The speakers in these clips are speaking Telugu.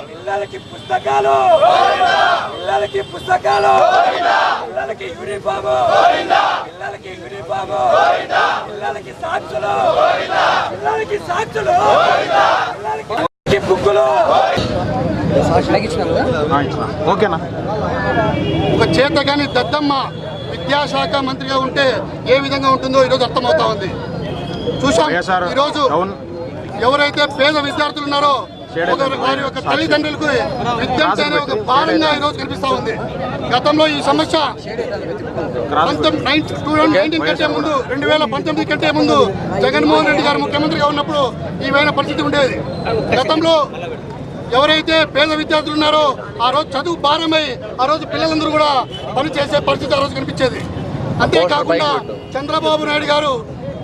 పిల్లలకి పుస్తకాలు, పిల్లలకి పుస్తకాలు, పిల్లలకి యూనిఫాము, పిల్లలకి యూనిఫాము, పిల్లలకి సాక్షులు, పిల్లలకి సాక్షులు, పిల్లలకి బుక్కులు. ఓకేనా? ఒక చేతగాని దద్దమ్మ విద్యాశాఖ మంత్రిగా ఉంటే ఏ విధంగా ఉంటుందో ఈరోజు అర్థమవుతా ఉంది. చూసాం ఈరోజు ఎవరైతే పేద విద్యార్థులు ఉన్నారో వారి యొక్క తల్లిదండ్రులకు విద్య అంటేనే ఒక భారంగా ఈరోజు కనిపిస్తా ఉంది. గతంలో ఈ సమస్య 2019 కంటే ముందు 2019 కంటే ముందు జగన్మోహన్ రెడ్డి గారు ముఖ్యమంత్రిగా ఉన్నప్పుడు ఈ విధమైన పరిస్థితి ఉండేది. గతంలో ఎవరైతే పేద విద్యార్థులు ఉన్నారో ఆ రోజు చదువు భారమై ఆ రోజు పిల్లలందరూ కూడా పని చేసే పరిస్థితి ఆ రోజు కనిపించేది. అంతేకాకుండా చంద్రబాబు నాయుడు గారు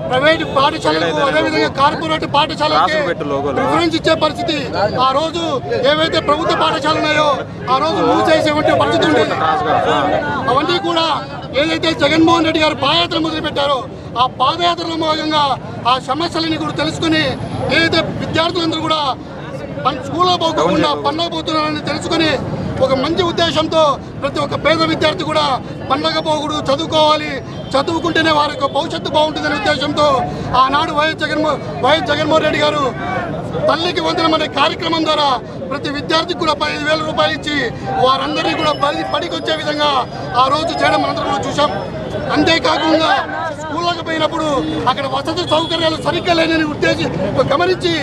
ప్రైవేటు పాఠశాలకు అదేవిధంగా కార్పొరేట్ పాఠశాలకి ప్రిఫరెన్స్ ఇచ్చే పరిస్థితి, ఆ రోజు ఏవైతే ప్రభుత్వ పాఠశాలలు ఉన్నాయో ఆ రోజు మూసేసేటువంటి పరిస్థితి ఉండేది. అవన్నీ కూడా ఏదైతే జగన్మోహన్ రెడ్డి గారు పాదయాత్ర మొదలుపెట్టారో ఆ పాదయాత్రలో భాగంగా ఆ సమస్యలని కూడా తెలుసుకుని ఏదైతే విద్యార్థులందరూ కూడా స్కూల్లో పోకుండా పండగ పోతున్నారని తెలుసుకుని ఒక మంచి ఉద్దేశంతో ప్రతి ఒక్క పేద విద్యార్థి కూడా పండగ పోకూడదు, చదువుకోవాలి, చదువుకుంటేనే వారి యొక్క భవిష్యత్తు బాగుంటుందనే ఉద్దేశంతో ఆనాడు వైఎస్ జగన్మోహన్ రెడ్డి గారు తల్లికి వందనం అనే కార్యక్రమం ద్వారా ప్రతి విద్యార్థికి కూడా 15,000 రూపాయలు ఇచ్చి వారందరినీ కూడా బడికి వచ్చే విధంగా ఆ రోజు చేయడం మనందరం కూడా చూసాం. అంతేకాకుండా స్కూళ్ళకి పోయినప్పుడు అక్కడ వసతి సౌకర్యాలు సరిగ్గా లేని ఉద్దేశం గమనించి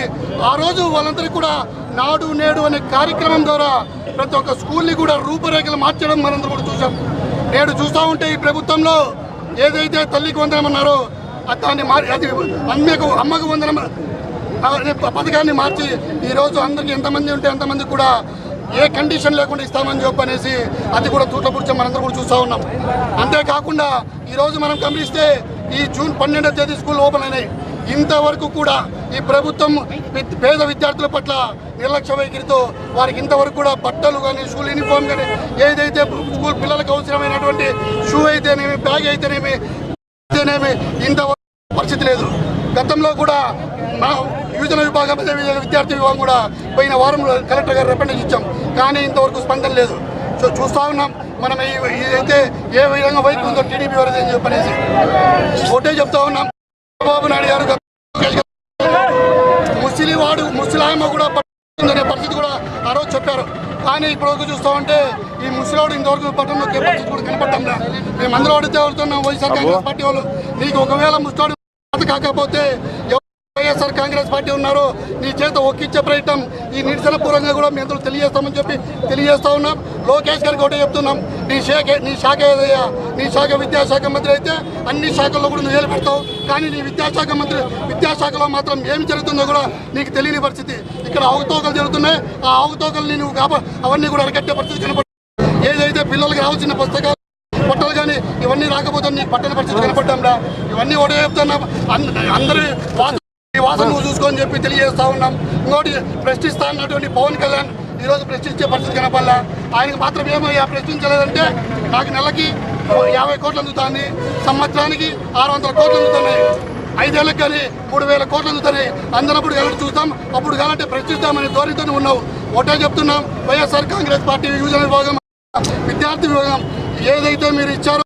ఆ రోజు వాళ్ళందరికీ కూడా నాడు నేడు అనే కార్యక్రమం ద్వారా ప్రతి ఒక్క స్కూల్ని కూడా రూపురేఖలు మార్చడం మనందరం కూడా చూసాం. నేడు చూస్తూ ఉంటే ఈ ప్రభుత్వంలో ఏదైతే తల్లికి వందనం అన్నారో దాన్ని అది అమ్మకు వందనం పథకాన్ని మార్చి ఈరోజు అందరికీ ఎంతమంది ఉంటే అంతమంది కూడా ఏ కండిషన్ లేకుండా ఇస్తామని చెప్పనేసి అది కూడా తూట్ల పుడిచి మనందరూ కూడా చూస్తూ ఉన్నాం. అంతేకాకుండా ఈరోజు మనం గమనిస్తే ఈ జూన్ 12వ తేదీ స్కూల్ ఓపెన్ అయినాయి. ఇంతవరకు కూడా ఈ ప్రభుత్వం పేద విద్యార్థుల పట్ల నిర్లక్ష్య వైఖరితో వారికి ఇంతవరకు కూడా బట్టలు కానీ స్కూల్ యూనిఫామ్ కానీ ఏదైతే స్కూల్ పిల్లలకు అవసరమైనటువంటి షూ అయితేనేమి బ్యాగ్ అయితేనేమి ఇంతవరకు పరిస్థితి లేదు. గతంలో కూడా మా యువజన విభాగం విద్యార్థి విభాగం కూడా పోయిన వారం కలెక్టర్ గారు రిప్రజెంటేషన్ ఇచ్చాం, కానీ ఇంతవరకు స్పందన లేదు. సో చూస్తూ ఉన్నాం మనం ఇదైతే ఏ విధంగా వైపు ఉందో టీడీపీ వారిది అని చెప్పనేసి ఒకటే చెప్తా ఉన్నాం. చంద్రబాబు నాయుడు గారు ముసలాయమ్మ కూడా పడుతుందనే పరిస్థితి కూడా ఆ రోజు చెప్పారు, కానీ ఇప్పుడు చూస్తూ ఉంటే ఈ ముసలివాడు ఇంతవరకు పట్టణంలో పరిస్థితి కూడా కనపడటంలా. మేము అందరూ అడిగితే వెళ్తున్నాం వైఎస్ఆర్ కాంగ్రెస్ పార్టీ వాళ్ళు, నీకు ఒకవేళ ముసలివాడు కాకపోతే వైఎస్ఆర్ కాంగ్రెస్ పార్టీ ఉన్నారో నీ చేత ఒక్కిచ్చే ప్రయత్నం ఈ నిరసన పూర్వంగా కూడా మీ అందరూ తెలియజేస్తామని చెప్పి తెలియజేస్తా ఉన్నాం. లోకేష్ గారికి ఒకటే చెప్తున్నాం, నీ శాఖ ఏదయ్యా, నీ శాఖ విద్యాశాఖ మంత్రి అయితే అన్ని శాఖల్లో కూడా నువ్వు పెడతావు, కానీ నీ విద్యాశాఖలో మాత్రం ఏమి జరుగుతుందో కూడా నీకు తెలియని పరిస్థితి. ఇక్కడ అవకతవకలు జరుగుతున్నాయి, ఆ అవకతవకల్ని నువ్వు అవన్నీ కూడా అరికట్టే పరిస్థితి కనపడుతుంది. ఏదైతే పిల్లలకి రావాల్సిన పుస్తకాలు బట్టలు కానీ ఇవన్నీ రాకపోతే నీకు పట్టణ పరిస్థితి కనపడ్డాంరా. ఇవన్నీ ఒకటే చెప్తున్నాం, అందరి వాసన నువ్వు చూసుకొని చెప్పి తెలియజేస్తా ఉన్నాం. ఇంకోటి ప్రశ్నిస్తా అన్నటువంటి పవన్ కళ్యాణ్ ఈరోజు ప్రశ్నించే పరిస్థితి కనపడలా. ఆయనకు మాత్రం ఏమయ్యా ప్రశ్నించలేదంటే నాకు నెలకి 50 కోట్లు అందుతుంది, సంవత్సరానికి 600 కోట్లు అందుతున్నాయి, 5 ఏళ్ళకి కానీ 3,000 కోట్లు అందుతున్నాయి. అందరప్పుడు కలిసి చూస్తాం, అప్పుడు కావాలంటే ప్రశ్నిస్తామని ధోరణితోనే ఉన్నావు. ఒకటే చెప్తున్నాం, వైఎస్ఆర్ కాంగ్రెస్ పార్టీ యువజన విభాగం విద్యార్థి విభాగం ఏదైతే మీరు ఇచ్చారో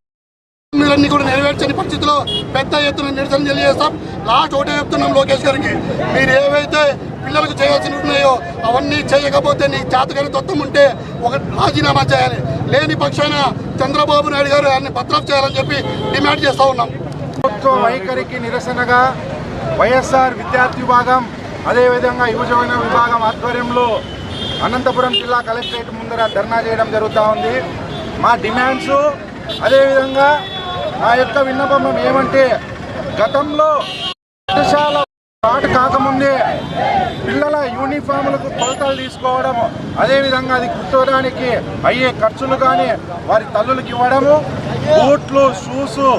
మీరన్నీ కూడా నెరవేర్చని పరిస్థితిలో పెద్ద ఎత్తున నిరసన తెలియజేస్తాం. లాస్ట్ ఒకటే చెప్తున్నాం లోకేష్ గారికి, మీరు ఏవైతే పిల్లలకు చేయాల్సినవి ఉన్నాయో అవన్నీ చేయకపోతే నీ చేతగాని తత్వం ఉంటే ఒక రాజీనామా చేయాలి, లేని పక్షాన చంద్రబాబు నాయుడు గారు ఆయన్ని బర్తరఫ్ చేయాలని చెప్పి డిమాండ్ చేస్తూ ఉన్నాం. ప్రభుత్వ వైఖరికి నిరసనగా వైఎస్ఆర్ విద్యార్థి విభాగం అదేవిధంగా యువజన విభాగం ఆధ్వర్యంలో అనంతపురం జిల్లా కలెక్టరేట్ ముందర ధర్నా చేయడం జరుగుతూ ఉంది. మా డిమాండ్స్ అదేవిధంగా మా యొక్క విన్నపం ఏమంటే, గతంలో పాఠశాల స్టార్ట్ కాకముందే పిల్లల యూనిఫామ్లకు కొలతలు తీసుకోవడము, అదేవిధంగా అది కుట్టడానికి అయ్యే ఖర్చులు కానీ వారి తల్లులకు ఇవ్వడము, బూట్లు షూసు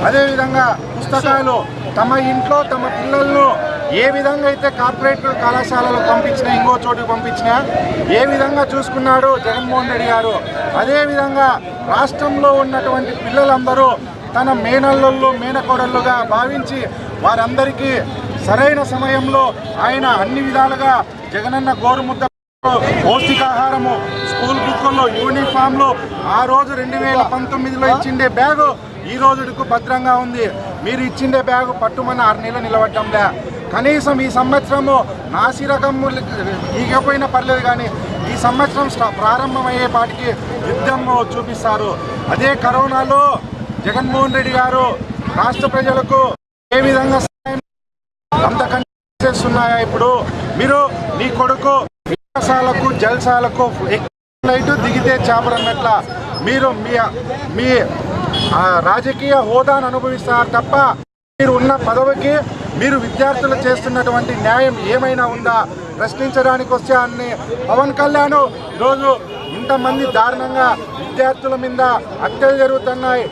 అదేవిధంగా పుస్తకాలు తమ ఇంట్లో తమ పిల్లలను ఏ విధంగా అయితే కార్పొరేట్ కళాశాలలో పంపించినా, ఇంకో చోటుకు పంపించినా ఏ విధంగా చూసుకున్నాడు జగన్మోహన్ రెడ్డి గారు, అదేవిధంగా రాష్ట్రంలో ఉన్నటువంటి పిల్లలందరూ తన మేనల్లుళ్ళు మేనకోడళ్ళుగా భావించి వారందరికీ సరైన సమయంలో ఆయన అన్ని విధాలుగా జగనన్న గోరుముద్ద, పౌష్టికాహారము, స్కూల్ బుక్కుల్లో, యూనిఫామ్లు ఆ రోజు 2019లో ఇచ్చిండే బ్యాగు ఈ రోజుకు భద్రంగా ఉంది. మీరు ఇచ్చిండే బ్యాగు పట్టుమని 6 నెలలు నిలబడ్డంలే. కనీసం ఈ సంవత్సరము నాసి రకము ఈగపోయినా పర్లేదు, కానీ ఈ సంవత్సరం ప్రారంభమయ్యేపాటికి యుద్ధం చూపిస్తారు. అదే కరోనాలో జగన్మోహన్ రెడ్డి గారు రాష్ట్ర ప్రజలకు ఏ విధంగా సహాయం అంతకంటే చేస్తున్నాయా? ఇప్పుడు మీరు నీ కొడుకు విలాసాలకు జల్సాలకు ఫ్లైట్ దిగితే చేపరన్నట్ల మీరు మీ రాజకీయ హోదాను అనుభవిస్తారు తప్ప మీరు ఉన్న పదవికి మీరు విద్యార్థులు చేస్తున్నటువంటి న్యాయం ఏమైనా ఉందా ప్రశ్నించడానికి వస్తే అన్ని పవన్ కళ్యాణ్ ఈరోజు ఇంతమంది దారుణంగా విద్యార్థుల మీద హత్యలు జరుగుతున్నాయి,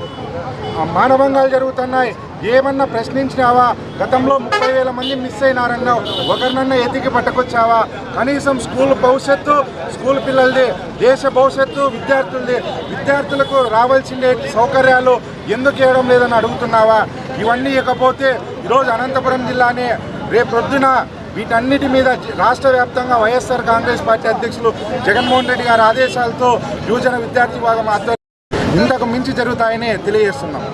మానభంగాలు జరుగుతున్నాయి, ఏమన్నా ప్రశ్నించినావా? గతంలో 30,000 మంది మిస్ అయినారన్నావు, ఒకరినన్నా ఎతికి పట్టుకొచ్చావా? కనీసం స్కూల్ భవిష్యత్తు, స్కూల్ పిల్లలది, దేశ భవిష్యత్తు విద్యార్థులది, విద్యార్థులకు రావాల్సిన సౌకర్యాలు ఎందుకు ఇవ్వడం లేదని అడుగుతున్నావా? ఇవన్నీ ఇకపోతే ఈరోజు అనంతపురం జిల్లానే రేపొద్దున వీటన్నిటి మీద రాష్ట్ర వ్యాప్తంగా వైఎస్ఆర్ కాంగ్రెస్ పార్టీ అధ్యక్షులు జగన్మోహన్ రెడ్డి గారి ఆదేశాలతో యువజన విద్యార్థి విభాగం ఆధ్వర్యంలో ఇంతకు మించి జరుగుతాయని తెలియజేస్తున్నాం.